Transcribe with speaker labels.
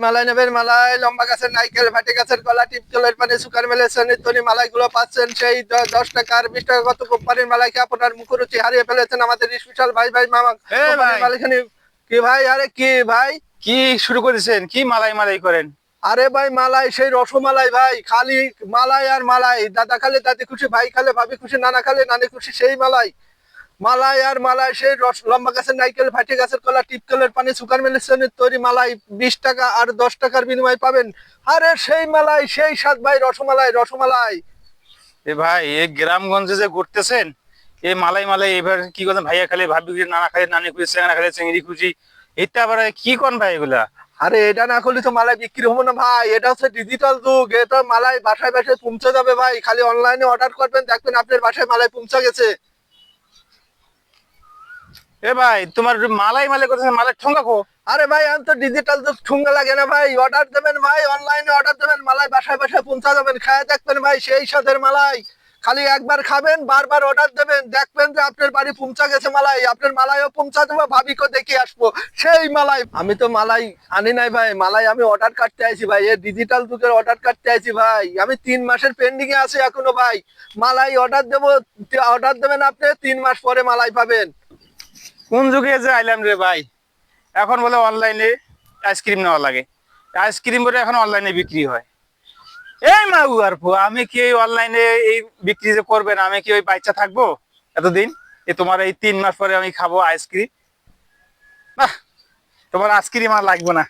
Speaker 1: মালাই নেবেন, মালাই লম্বা গাছের নাইকেল, ভাটি গাছের কলা, টিপকলের পানি, সুকার মেলে তনি মালাই গুলো পাচ্ছেন সেই 10 টাকা আর 20 টাকা। কত কোম্পানির মালাইকে আপনার মুখরুচি হারিয়ে ফেলেছেন আমাদের স্পেশাল ভাই ভাই মামা কোম্পানির মালাইখানি। কি ভাই? আরে কি ভাই,
Speaker 2: কি শুরু করেছেন? কি মালাই মালাই করেন?
Speaker 1: আরে ভাই মালাই সেই রসমালাই ভাই, খালি মালাই আর মালাই। দাদা খালে দাদি খুশি, ভাই খালে ভাবি খুশি, নানা খালে নানি খুশি, সেই মালাই। মালাই আর মালাই সেই রস, লম্বা গাছের নাইকেল, ভাটি গাছের কলা, টিপকলের পানি, সুগার মিলের তৈরি মালাই 20 টাকা আর 10 টাকার বিনিময়ে পাবেন। আরে সেই মালাই, সেই স্বাদ ভাই, রসমালাই রসমালাই।
Speaker 2: এ ভাই, এই গ্রামগঞ্জে যে ঘুরতেছেন, এই মালাই মালাই এবার কি করেন? ভাইয়া খালে ভাবি খুশি, নানা খালে নানি খুশি, চেঙ্গা খালে চেঙ্গি খুশি, এটা আবার কি করেন ভাই এগুলা?
Speaker 1: আরে এটা না করলে তো মালাই বিক্রি হবো না ভাই, এটা হচ্ছে ডিজিটাল যুগ, এটা মালাই বাসায় বাসায় পৌঁছে যাবে ভাই। খালি অনলাইনে অর্ডার করবেন, দেখবেন আপনার বাসায় মালাই পৌঁছে গেছে।
Speaker 2: এ ভাই, তোমার মালাই মালাই করতেছেন, মালাই ঠোঙ্গা খো।
Speaker 1: আরে ভাই আমি তো ডিজিটাল যুগ, ঠুঙ্গা লাগে না ভাই। অর্ডার দেবেন ভাই, অনলাইনে অর্ডার দেবেন, মালাই বাসায় বাসায় পৌঁছা যাবেন। খায় দেখবেন ভাই সেই স্বাদের মালাই। খালি একবার খাবেন, বারবার অর্ডার দেবেন, দেখবেন যে আপনার বাড়ি পৌঁছা গেছে মালাই। আপনার মালাইও পৌঁছা দেবো, ভাবিকেও দেখে আসবো সেই মালাই। আমি তো মালাই আনি নাই ভাই, মালাই আমি অর্ডার কাটতে আইছি ভাই, এই ডিজিটাল যুগের অর্ডার কাটতে আইছি ভাই। আমি 3 মাসের পেন্ডিং এ আছে এখনো ভাই। মালাই অর্ডার দেবো, অর্ডার দেবেন আপনি, 3 মাস পরে মালাই পাবেন।
Speaker 2: কোন যুগে যে আইলাম রে ভাই! এখন বলে অনলাইনে আইসক্রিম নেওয়া লাগে, আইসক্রিম বলে এখন অনলাইনে বিক্রি হয়। এই মাউ আর ফু, আমি কি এই অনলাইনে এই বিক্রি যে করবেন, আমি কি ওই বাচ্চা থাকবো এতদিন? তোমার এই 3 মাস পরে আমি খাবো আইসক্রিম? না, তোমার আইসক্রিম আর লাগবে না।